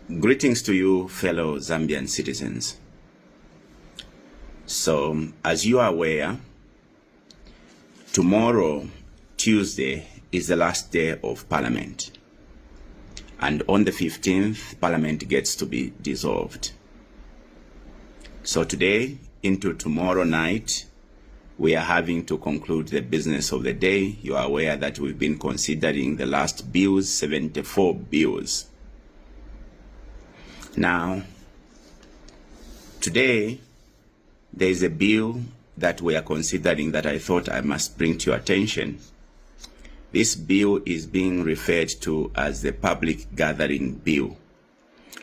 Greetings to you, fellow Zambian citizens. So, as you are aware, tomorrow, Tuesday, is the last day of Parliament. And on the 15th, Parliament gets to be dissolved. So today, into tomorrow night, we are having to conclude the business of the day. You are aware that we've been considering the last bills, 74 bills. Now, today, there is a bill that we are considering that I thought I must bring to your attention. This bill is being referred to as the Public Gathering Bill.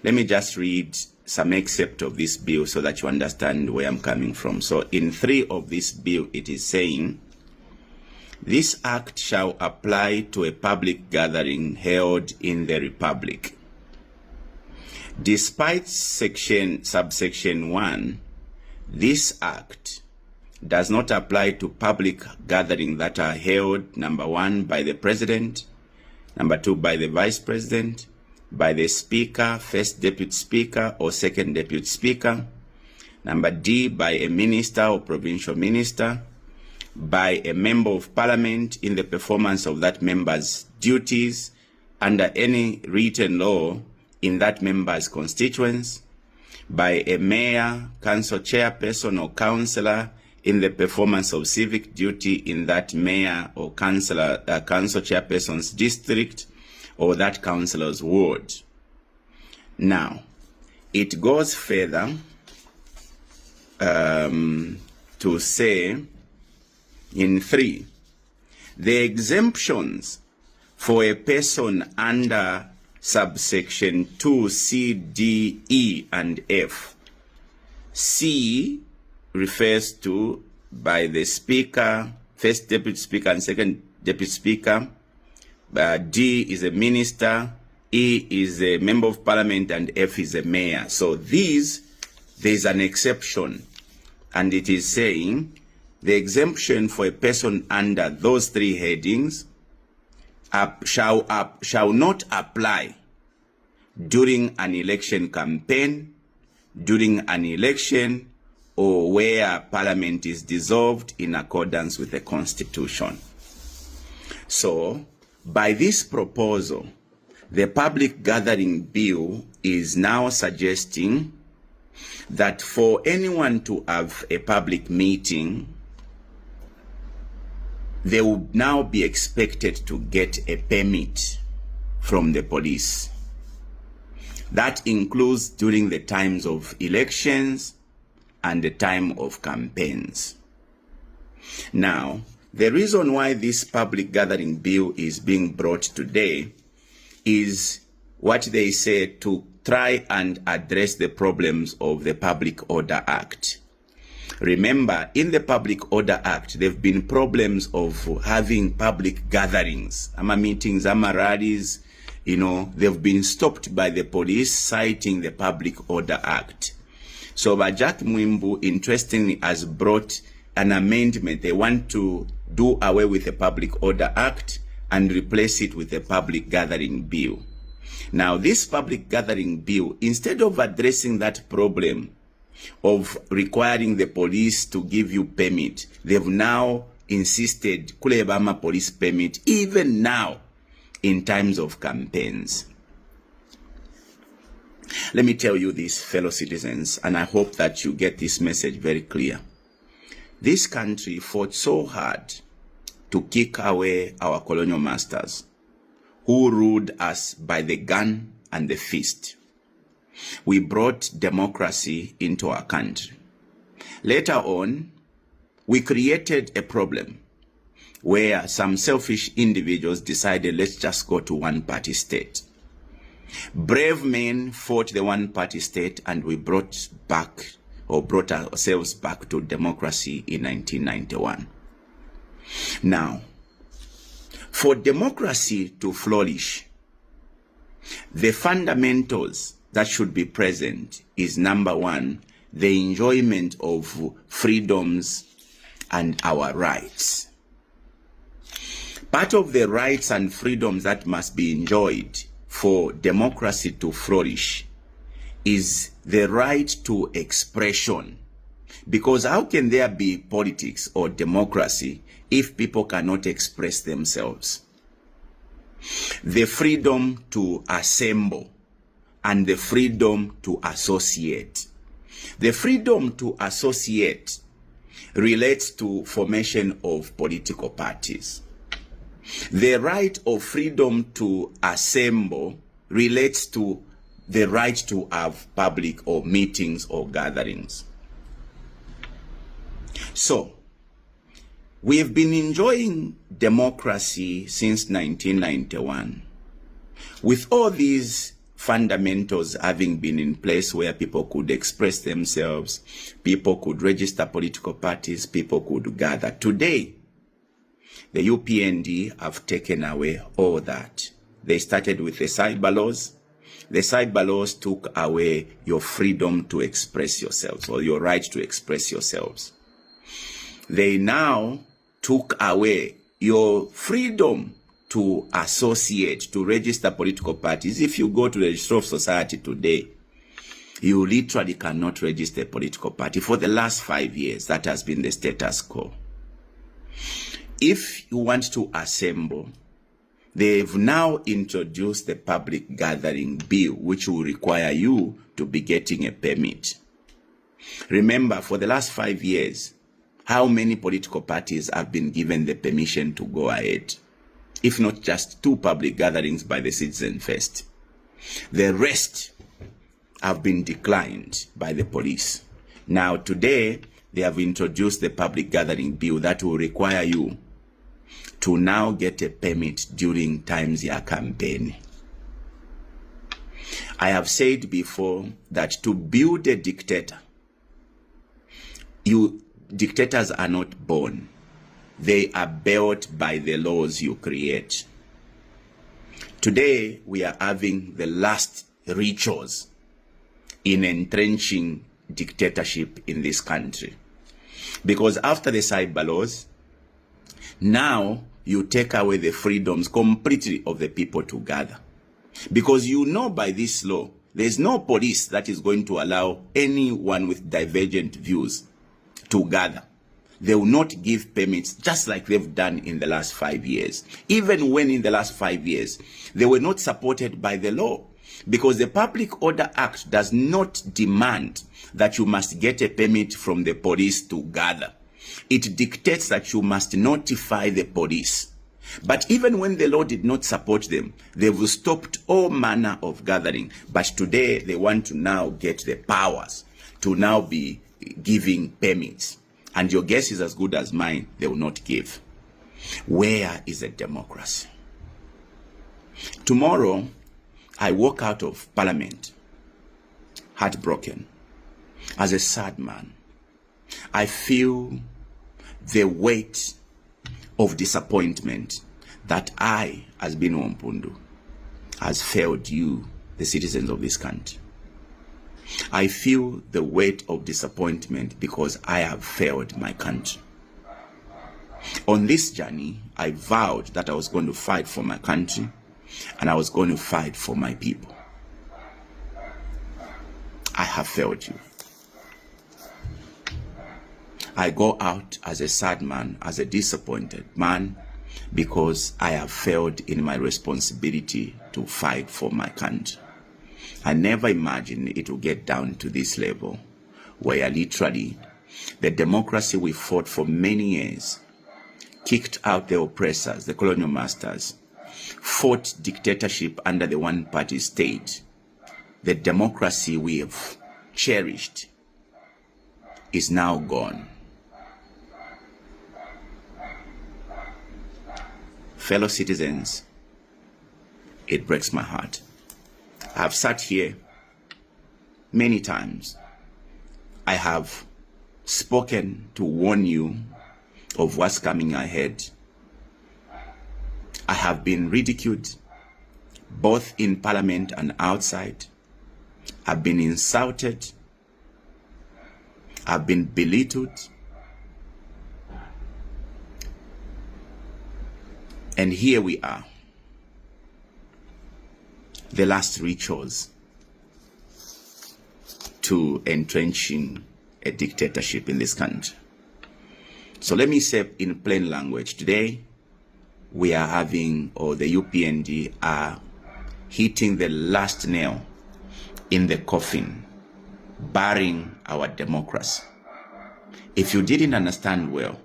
Let me just read some excerpt of this bill so that you understand where I'm coming from. So in 3 of this bill, it is saying, this act shall apply to a public gathering held in the Republic. Despite subsection 1, this act does not apply to public gatherings that are held, number 1, by the President, number 2, by the Vice President, by the Speaker, First Deputy Speaker, or Second Deputy Speaker, number D, by a Minister or Provincial Minister, by a Member of Parliament in the performance of that member's duties under any written law in that member's constituents, by a mayor, council chairperson, or councillor in the performance of civic duty in that mayor or council chairperson's district or that councillor's ward. Now, it goes further to say in 3, the exemptions for a person under subsection 2, C, D, E, and F. C refers to by the Speaker, First Deputy Speaker, and Second Deputy Speaker. D is a Minister, E is a Member of Parliament, and F is a Mayor. So there's an exception, and it is saying the exemption for a person under those 3 headings shall not apply during an election campaign, during an election, or where Parliament is dissolved in accordance with the Constitution. So, by this proposal, the Public Gathering Bill is now suggesting that for anyone to have a public meeting, they will now be expected to get a permit from the police. That includes during the times of elections and the time of campaigns. Now, the reason why this Public Gathering Bill is being brought today is what they say to try and address the problems of the Public Order Act. Remember, in the Public Order Act, there have been problems of having public gatherings, meetings, rallies, they've been stopped by the police, citing the Public Order Act. So Bajak Mwimbu, interestingly, has brought an amendment. They want to do away with the Public Order Act and replace it with a Public Gathering Bill. Now, this Public Gathering Bill, instead of addressing that problem of requiring the police to give you permit, they've now insisted kulebama police permit even now in times of campaigns. Let me tell you this, fellow citizens, and I hope that you get this message very clear. This country fought so hard to kick away our colonial masters who ruled us by the gun and the fist. We brought democracy into our country. Later on, we created a problem where some selfish individuals decided, let's just go to one-party state. Brave men fought the one-party state, and we brought ourselves back to democracy in 1991. Now, for democracy to flourish, the fundamentals that should be present is, number 1, the enjoyment of freedoms and our rights. Part of the rights and freedoms that must be enjoyed for democracy to flourish is the right to expression. Because how can there be politics or democracy if people cannot express themselves? The freedom to assemble and the freedom to associate. The freedom to associate relates to formation of political parties. The right of freedom to assemble relates to the right to have public or meetings or gatherings. So, we have been enjoying democracy since 1991, with all these fundamentals having been in place where people could express themselves, people could register political parties, people could gather. Today, the UPND have taken away all that. They started with the cyber laws. The cyber laws took away your freedom to express yourselves, or your right to express yourselves. They now took away your freedom to associate, to register political parties. If you go to the Registry of Society today, you literally cannot register a political party. For the last 5 years, that has been the status quo. If you want to assemble, they've now introduced the public gathering bill, which will require you to be getting a permit. Remember, for the last 5 years, how many political parties have been given the permission to go ahead? If not just 2 public gatherings by the citizen first. The rest have been declined by the police. Now today, they have introduced the public gathering bill that will require you to now get a permit during times your campaign. I have said before that to build a dictator, dictators are not born. They are built by the laws you create. Today, we are having the last rituals in entrenching dictatorship in this country. Because after the cyber laws, now you take away the freedoms completely of the people to gather. Because you know by this law, there's no police that is going to allow anyone with divergent views to gather. They will not give permits, just like they've done in the last 5 years. Even when in the last 5 years, they were not supported by the law. Because the Public Order Act does not demand that you must get a permit from the police to gather. It dictates that you must notify the police. But even when the law did not support them, they've stopped all manner of gathering. But today, they want to now get the powers to now be giving permits. And your guess is as good as mine, they will not give. Where is the democracy? Tomorrow, I walk out of Parliament, heartbroken, as a sad man. I feel the weight of disappointment that I, as Binwell Mpundu, has failed you, the citizens of this country. I feel the weight of disappointment because I have failed my country. On this journey, I vowed that I was going to fight for my country and I was going to fight for my people. I have failed you. I go out as a sad man, as a disappointed man, because I have failed in my responsibility to fight for my country. I never imagined it would get down to this level, where literally the democracy we fought for many years, kicked out the oppressors, the colonial masters, fought dictatorship under the one-party state. The democracy we have cherished is now gone. Fellow citizens, it breaks my heart. I have sat here many times. I have spoken to warn you of what's coming ahead. I have been ridiculed, both in Parliament and outside. I've been insulted. I've been belittled. And here we are. The last rituals. to entrenching a dictatorship in this country. So let me say in plain language, today we are having, or the UPND are hitting the last nail in the coffin, barring our democracy. If you didn't understand well,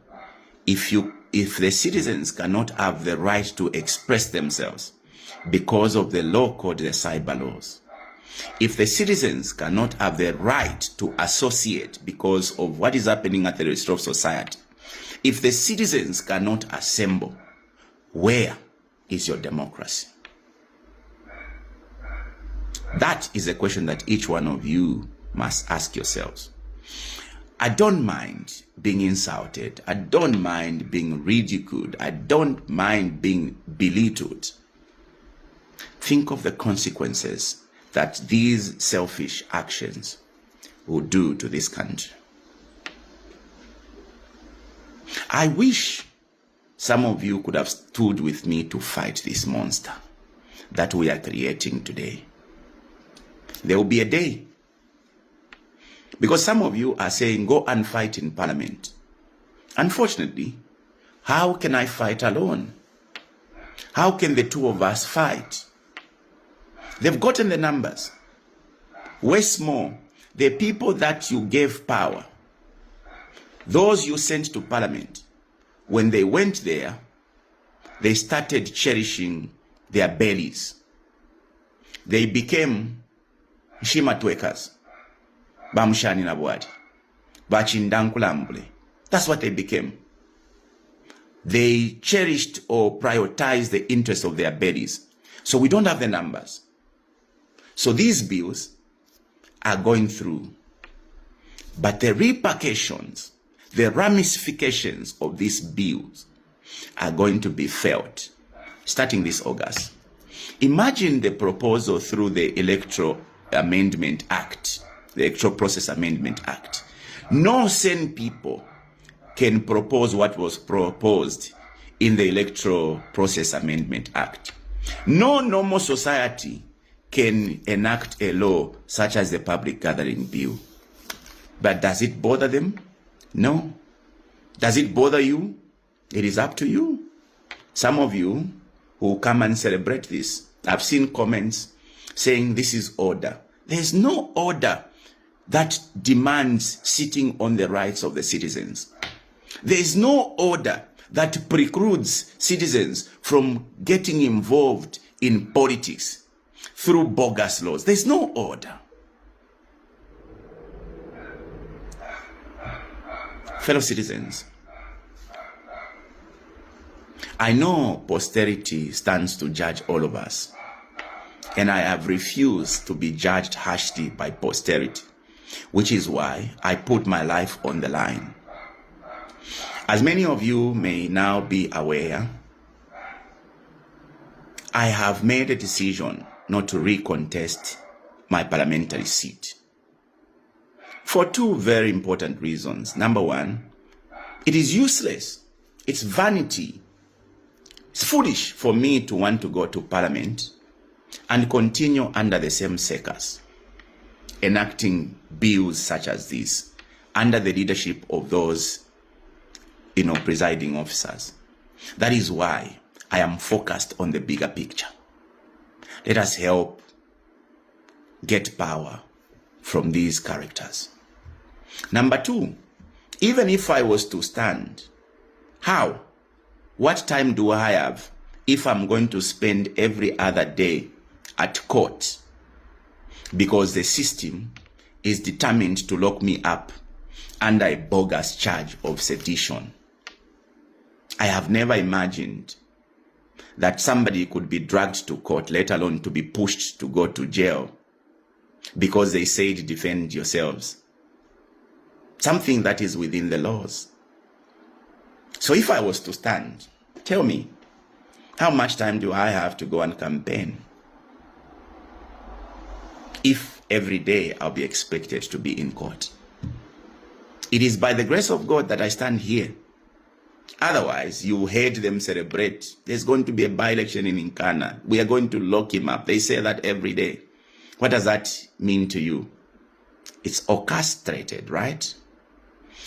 if the citizens cannot have the right to express themselves because of the law called the cyber laws, if the citizens cannot have the right to associate because of what is happening at the register of society, if the citizens cannot assemble, where is your democracy? That is a question that each one of you must ask yourselves. I don't mind being insulted. I don't mind being ridiculed. I don't mind being belittled. Think of the consequences that these selfish actions will do to this country. I wish some of you could have stood with me to fight this monster that we are creating today. There will be a day. Because some of you are saying, go and fight in parliament. Unfortunately, how can I fight alone? How can the two of us fight? They've gotten the numbers. Westmore, the people that you gave power, those you sent to parliament, when they went there, they started cherishing their bellies. They became shimatwekas. Bamushani na bwati. Bachindankulambule. That's what they became. They cherished or prioritized the interests of their bellies. So we don't have the numbers. So these bills are going through. But the repercussions, the ramifications of these bills are going to be felt starting this August. Imagine the proposal through the Electoral Amendment Act, the Electoral Process Amendment Act. No sane people can propose what was proposed in the Electoral Process Amendment Act. No normal society can enact a law such as the Public Gathering Bill. But does it bother them? No. Does it bother you? It is up to you. Some of you who come and celebrate this, I've seen comments saying this is order. There is no order that demands sitting on the rights of the citizens. There is no order that precludes citizens from getting involved in politics through bogus laws. There's no order. Fellow citizens, I know posterity stands to judge all of us, and I have refused to be judged harshly by posterity, which is why I put my life on the line. As many of you may now be aware, I have made a decision not to recontest my parliamentary seat for two very important reasons. Number one, it is useless. It's vanity. It's foolish for me to want to go to parliament and continue under the same circus, enacting bills such as this under the leadership of those, presiding officers. That is why I am focused on the bigger picture. Let us help get power from these characters. Number two, even if I was to stand, how? What time do I have if I'm going to spend every other day at court? Because the system is determined to lock me up under a bogus charge of sedition. I have never imagined that somebody could be dragged to court, let alone to be pushed to go to jail, because they said defend yourselves. Something that is within the laws. So if I was to stand, tell me, how much time do I have to go and campaign? If every day I'll be expected to be in court. It is by the grace of God that I stand here. Otherwise, you heard them celebrate. There's going to be a by-election in Nkana. We are going to lock him up. They say that every day. What does that mean to you? It's orchestrated, right?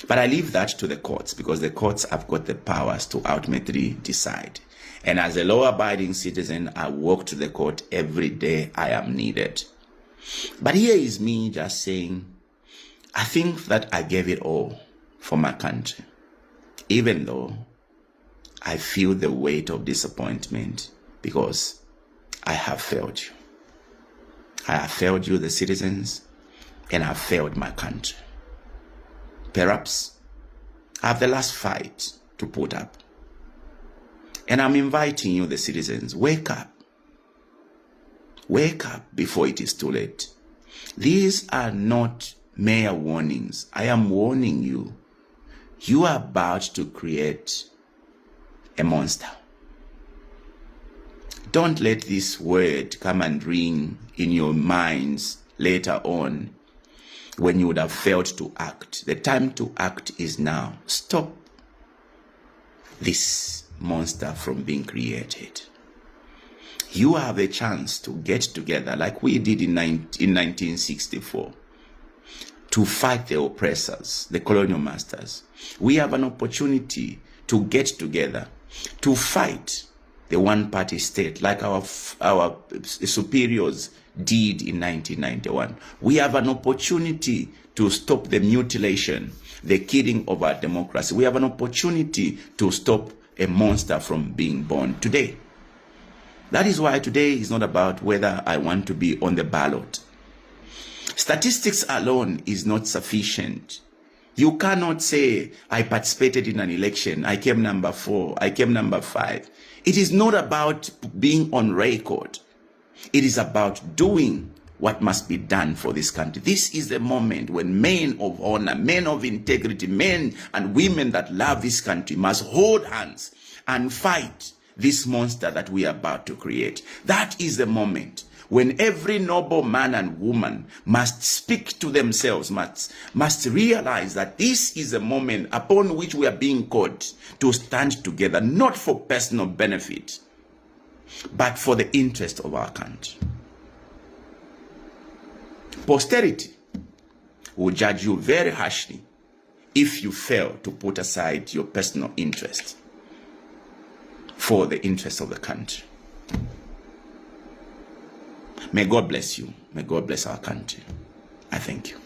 But I leave that to the courts, because the courts have got the powers to ultimately decide. And as a law-abiding citizen, I walk to the court every day I am needed. But here is me just saying, I think that I gave it all for my country, even though I feel the weight of disappointment, because I have failed you. I have failed you, the citizens, and I have failed my country. Perhaps I have the last fight to put up. And I'm inviting you, the citizens, wake up. Wake up before it is too late. These are not mere warnings. I am warning you. You are about to create a monster. Don't let this word come and ring in your minds later on when you would have failed to act. The time to act is now. Stop this monster from being created. You have a chance to get together like we did in 1964 to fight the oppressors, the colonial masters. We have an opportunity to get together to fight the one-party state like our superiors did in 1991. We have an opportunity to stop the mutilation, the killing of our democracy. We have an opportunity to stop a monster from being born today. That is why today is not about whether I want to be on the ballot. Statistics alone is not sufficient. You cannot say, I participated in an election, I came number 4, I came number 5. It is not about being on record. It is about doing what must be done for this country. This is the moment when men of honor, men of integrity, men and women that love this country must hold hands and fight this monster that we are about to create. That is the moment when every noble man and woman must speak to themselves, must realize that this is a moment upon which we are being called to stand together, not for personal benefit, but for the interest of our country. Posterity will judge you very harshly if you fail to put aside your personal interest for the interest of the country. May God bless you. May God bless our country. I thank you.